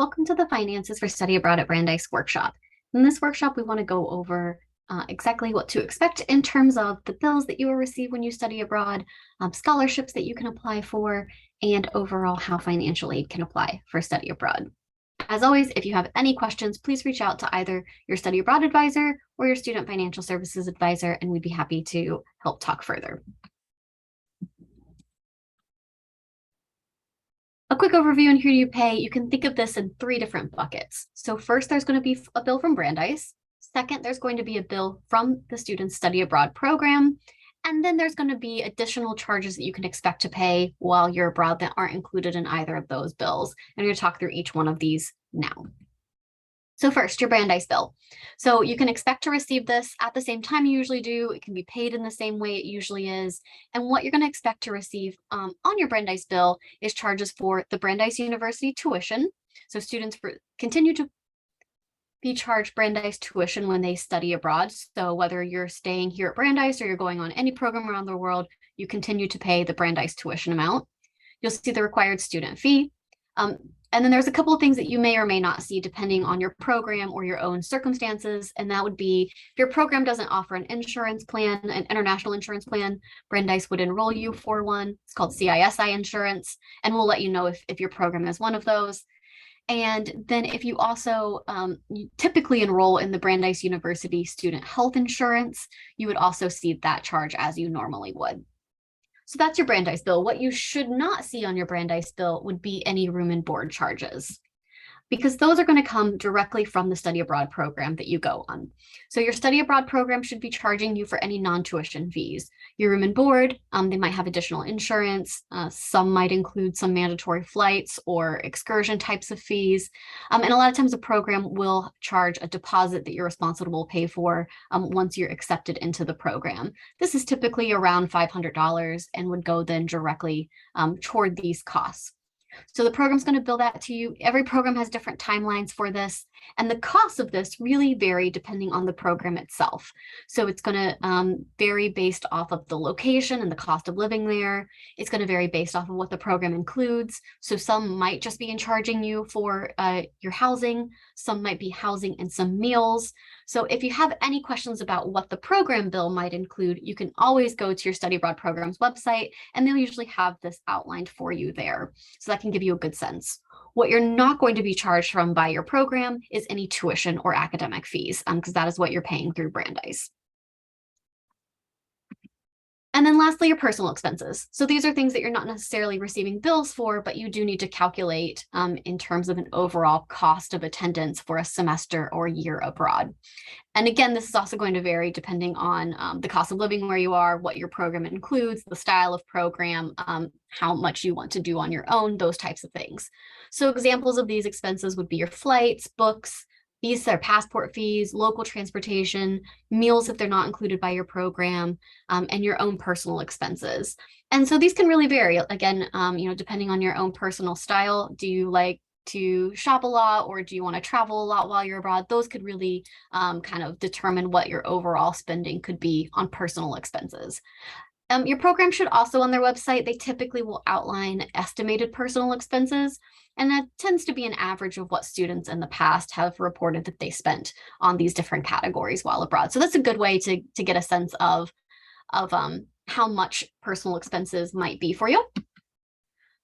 Welcome to the Finances for Study Abroad at Brandeis workshop. In this workshop, we want to go over exactly what to expect in terms of the bills that you will receive when you study abroad, scholarships that you can apply for, and overall how financial aid can apply for study abroad. As always, if you have any questions, please reach out to either your study abroad advisor or your student financial services advisor, and we'd be happy to help talk further. A quick overview on who you pay, you can think of this in three different buckets. So first, there's going to be a bill from Brandeis. Second, there's going to be a bill from the student study abroad program. And then there's going to be additional charges that you can expect to pay while you're abroad that aren't included in either of those bills. And we're going to talk through each one of these now. So first, your Brandeis bill. So you can expect to receive this at the same time you usually do. It can be paid in the same way it usually is. And what you're going to expect to receive on your Brandeis bill is charges for the Brandeis University tuition. So students continue to be charged Brandeis tuition when they study abroad. So whether you're staying here at Brandeis or you're going on any program around the world, you continue to pay the Brandeis tuition amount. You'll see the required student fee. And then there's a couple of things that you may or may not see depending on your program or your own circumstances. And that would be if your program doesn't offer an insurance plan, an international insurance plan, Brandeis would enroll you for one. It's called CISI insurance. And we'll let you know if your program is one of those. And then if you also you typically enroll in the Brandeis University student health insurance, you would also see that charge as you normally would. So that's your Brandeis bill. What you should not see on your Brandeis bill would be any room and board charges, because those are going to come directly from the study abroad program that you go on. So your study abroad program should be charging you for any non-tuition fees. Your room and board, they might have additional insurance. Some might include some mandatory flights or excursion types of fees. And a lot of times the program will charge a deposit that you're responsible to pay for once you're accepted into the program. This is typically around $500 and would go then directly toward these costs. So the program's going to bill that to you. Every program has different timelines for this, and the costs of this really vary depending on the program itself. So it's going to vary based off of the location and the cost of living there. It's going to vary based off of what the program includes. So some might just be charging you for your housing. Some might be housing and some meals. So if you have any questions about what the program bill might include, you can always go to your study abroad program's website, and they'll usually have this outlined for you there. So that can give you a good sense. What you're not going to be charged from by your program is any tuition or academic fees, because that is what you're paying through Brandeis. And then lastly, your personal expenses. So these are things that you're not necessarily receiving bills for, but you do need to calculate in terms of an overall cost of attendance for a semester or year abroad. And again, this is also going to vary depending on the cost of living where you are, what your program includes, the style of program, how much you want to do on your own, those types of things. So examples of these expenses would be your flights, books, visa or passport fees, local transportation, meals if they're not included by your program, and your own personal expenses. And so these can really vary. Again, depending on your own personal style. Do you like to shop a lot, or do you want to travel a lot while you're abroad? Those could really kind of determine what your overall spending could be on personal expenses. Your program should also, on their website, they typically will outline estimated personal expenses, and that tends to be an average of what students in the past have reported that they spent on these different categories while abroad. So that's a good way to get a sense of how much personal expenses might be for you.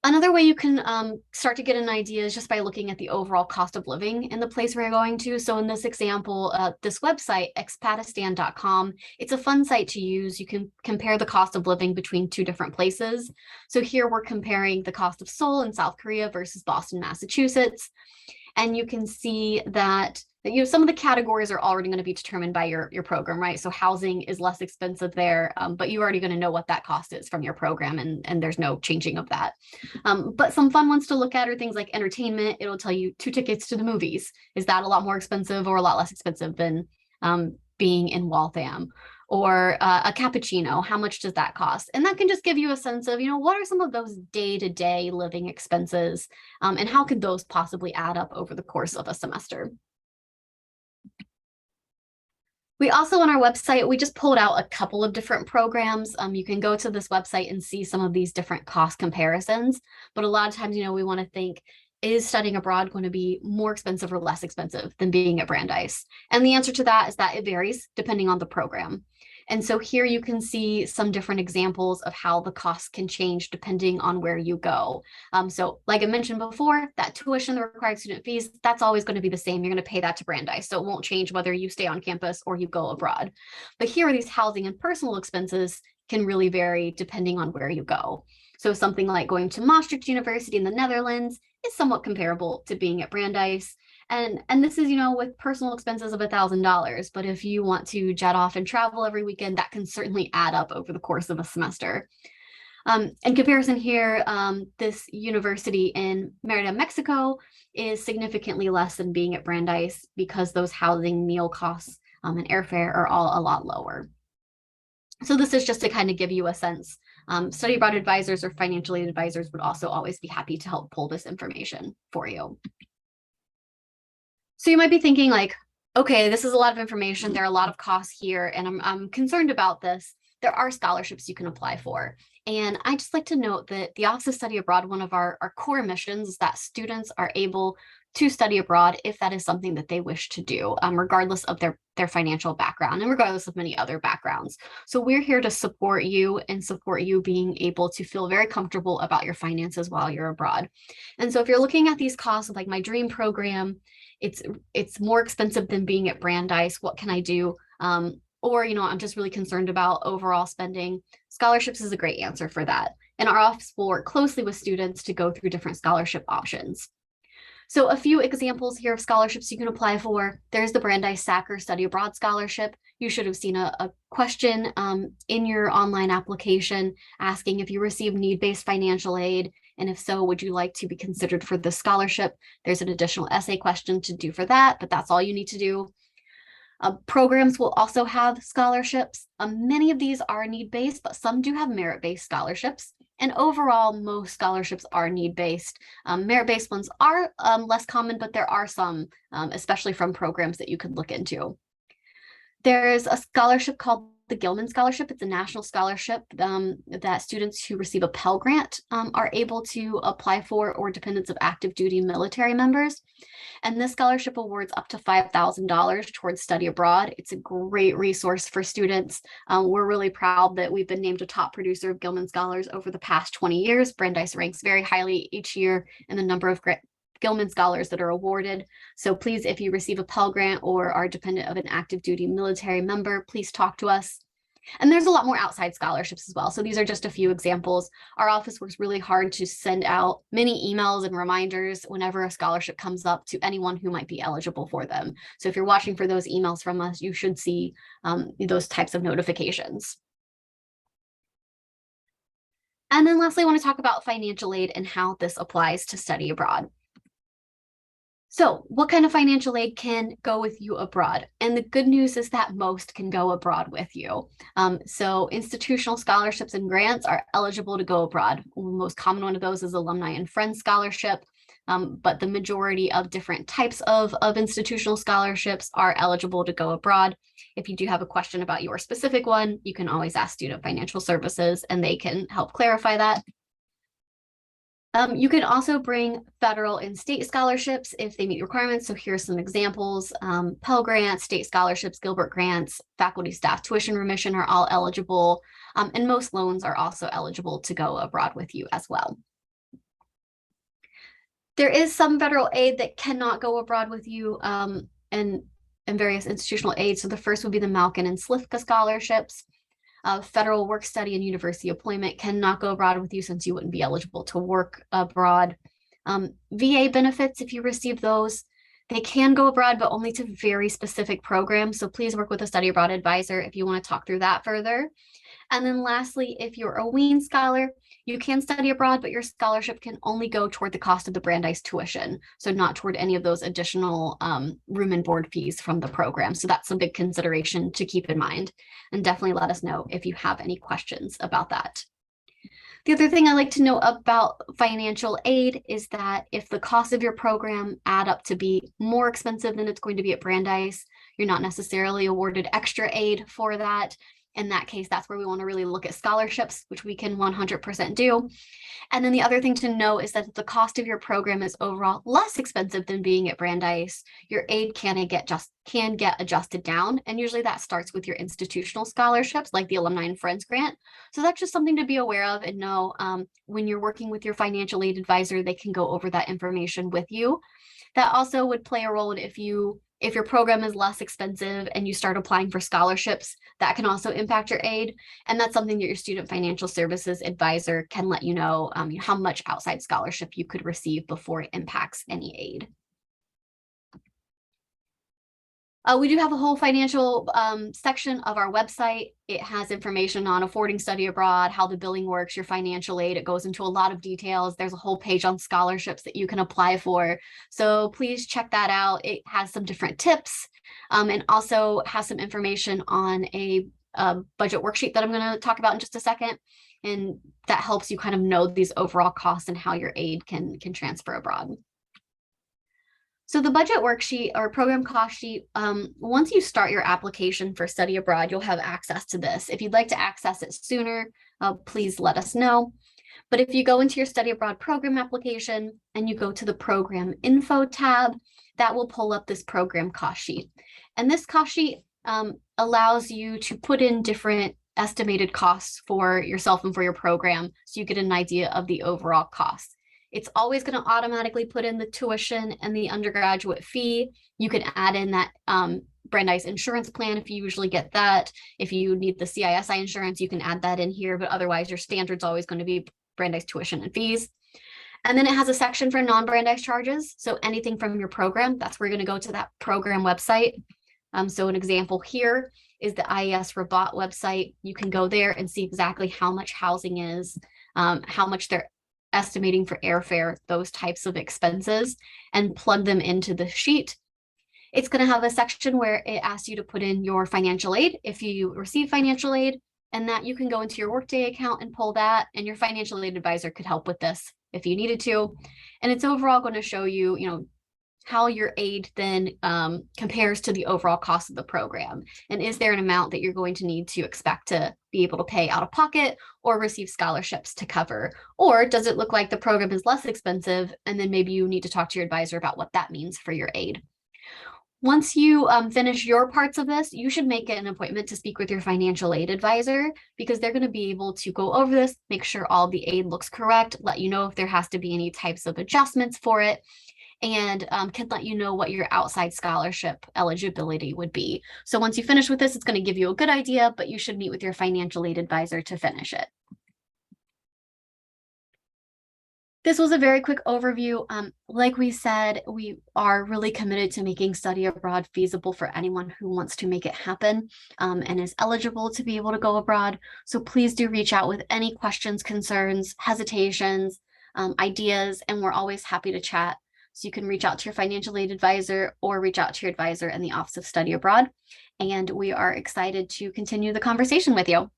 Another way you can start to get an idea is just by looking at the overall cost of living in the place where you're going to. So in this example, this website, expatistan.com, it's a fun site to use. You can compare the cost of living between two different places. So here we're comparing the cost of Seoul in South Korea versus Boston, Massachusetts. And you can see that some of the categories are already going to be determined by your program, right? So housing is less expensive there, but you're already going to know what that cost is from your program, and there's no changing of that. But some fun ones to look at are things like entertainment. It'll tell you 2 tickets to the movies. Is that a lot more expensive or a lot less expensive than being in Waltham? Or a cappuccino, how much does that cost? And that can just give you a sense of, what are some of those day-to-day living expenses, and how could those possibly add up over the course of a semester? We also, on our website, we just pulled out a couple of different programs. You can go to this website and see some of these different cost comparisons, but a lot of times, we want to think, is studying abroad going to be more expensive or less expensive than being at Brandeis? And the answer to that is that it varies depending on the program. And so here you can see some different examples of how the costs can change depending on where you go. So like I mentioned before, that tuition, the required student fees, that's always going to be the same. You're going to pay that to Brandeis. So it won't change whether you stay on campus or you go abroad. But here are these housing and personal expenses can really vary depending on where you go. So something like going to Maastricht University in the Netherlands is somewhat comparable to being at Brandeis. And this is, with personal expenses of $1,000. But if you want to jet off and travel every weekend, that can certainly add up over the course of a semester. In comparison here, this university in Merida, Mexico is significantly less than being at Brandeis because those housing, meal costs, and airfare are all a lot lower. So this is just to kind of give you a sense. Study abroad advisors or financial aid advisors would also always be happy to help pull this information for you. So you might be thinking like, okay, this is a lot of information. There are a lot of costs here, and I'm concerned about this. There are scholarships you can apply for. And I just like to note that the Office of Study Abroad, one of our core missions is that students are able to study abroad if that is something that they wish to do, regardless of their financial background and regardless of many other backgrounds. So we're here to support you and support you being able to feel very comfortable about your finances while you're abroad. And so if you're looking at these costs, like my dream program, it's more expensive than being at Brandeis. What can I do? Or, I'm just really concerned about overall spending. Scholarships is a great answer for that. And our office will work closely with students to go through different scholarship options. So a few examples here of scholarships you can apply for. There's the Brandeis Sacker Study Abroad Scholarship. You should have seen a question in your online application asking if you receive need-based financial aid, and if so, would you like to be considered for the scholarship? There's an additional essay question to do for that, but that's all you need to do. Programs will also have scholarships. Many of these are need-based, but some do have merit-based scholarships. And overall, most scholarships are need-based. Merit-based ones are less common, but there are some, especially from programs that you could look into. There's a scholarship called the Gilman Scholarship. It's a national scholarship that students who receive a Pell Grant are able to apply for, or dependents of active duty military members. And this scholarship awards up to $5,000 towards study abroad. It's a great resource for students. We're really proud that we've been named a top producer of Gilman Scholars over the past 20 years. Brandeis ranks very highly each year in the number of Gilman Scholars that are awarded. So please, if you receive a Pell Grant or are dependent of an active duty military member, please talk to us. And there's a lot more outside scholarships as well. So these are just a few examples. Our office works really hard to send out many emails and reminders whenever a scholarship comes up to anyone who might be eligible for them. So if you're watching for those emails from us, you should see those types of notifications. And then lastly, I want to talk about financial aid and how this applies to study abroad. So what kind of financial aid can go with you abroad? And the good news is that most can go abroad with you. So institutional scholarships and grants are eligible to go abroad. The most common one of those is Alumni and Friends Scholarship, but the majority of different types of institutional scholarships are eligible to go abroad. If you do have a question about your specific one, you can always ask Student Financial Services and they can help clarify that. You can also bring federal and state scholarships if they meet requirements. So here's some examples. Pell Grants, state scholarships, Gilbert Grants, faculty staff tuition remission are all eligible. And most loans are also eligible to go abroad with you as well. There is some federal aid that cannot go abroad with you and various institutional aid. So the first would be the Malkin and Slifka scholarships. Federal work study and university employment cannot go abroad with you since you wouldn't be eligible to work abroad. VA benefits, if you receive those, they can go abroad, but only to very specific programs. So please work with a study abroad advisor if you want to talk through that further. And then lastly, if you're a Wien scholar, you can study abroad, but your scholarship can only go toward the cost of the Brandeis tuition. So not toward any of those additional room and board fees from the program. So that's a big consideration to keep in mind. And definitely let us know if you have any questions about that. The other thing I like to know about financial aid is that if the cost of your program add up to be more expensive than it's going to be at Brandeis, you're not necessarily awarded extra aid for that. In that case, that's where we want to really look at scholarships, which we can 100% do. And then the other thing to know is that if the cost of your program is overall less expensive than being at Brandeis, your aid can get adjusted down. And usually that starts with your institutional scholarships, like the Alumni and Friends Grant. So that's just something to be aware of and know when you're working with your financial aid advisor, they can go over that information with you. That also would play a role if your program is less expensive and you start applying for scholarships, that can also impact your aid. And that's something that your student financial services advisor can let you know how much outside scholarship you could receive before it impacts any aid. We do have a whole financial section of our website. It has information on affording study abroad, how the billing works, your financial aid. It goes into a lot of details. There's a whole page on scholarships that you can apply for. So please check that out. It has some different tips and also has some information on a budget worksheet that I'm going to talk about in just a second. And that helps you kind of know these overall costs and how your aid can transfer abroad. So the budget worksheet or program cost sheet, once you start your application for study abroad, you'll have access to this. If you'd like to access it sooner, please let us know. But if you go into your study abroad program application and you go to the program info tab, that will pull up this program cost sheet. And this cost sheet allows you to put in different estimated costs for yourself and for your program, so you get an idea of the overall cost. It's always going to automatically put in the tuition and the undergraduate fee. You can add in that Brandeis insurance plan if you usually get that. If you need the CISI insurance, you can add that in here, but otherwise your standard's always going to be Brandeis tuition and fees. And then it has a section for non-Brandeis charges. So anything from your program, that's where you're going to go to that program website. So an example here is the IES Rabat website. You can go there and see exactly how much housing is, how much they're estimating for airfare, those types of expenses, and plug them into the sheet. It's going to have a section where it asks you to put in your financial aid if you receive financial aid, and that you can go into your Workday account and pull that, and your financial aid advisor could help with this if you needed to. And it's overall going to show you, how your aid then compares to the overall cost of the program. And is there an amount that you're going to need to expect to be able to pay out of pocket or receive scholarships to cover? Or does it look like the program is less expensive and then maybe you need to talk to your advisor about what that means for your aid? Once you finish your parts of this, you should make an appointment to speak with your financial aid advisor, because they're going to be able to go over this, make sure all the aid looks correct, let you know if there has to be any types of adjustments for it, and can let you know what your outside scholarship eligibility would be. So once you finish with this, it's going to give you a good idea, but you should meet with your financial aid advisor to finish it. This was a very quick overview. Like we said, we are really committed to making study abroad feasible for anyone who wants to make it happen and is eligible to be able to go abroad. So please do reach out with any questions, concerns, hesitations, ideas, and we're always happy to chat. So you can reach out to your financial aid advisor or reach out to your advisor in the Office of Study Abroad. And we are excited to continue the conversation with you.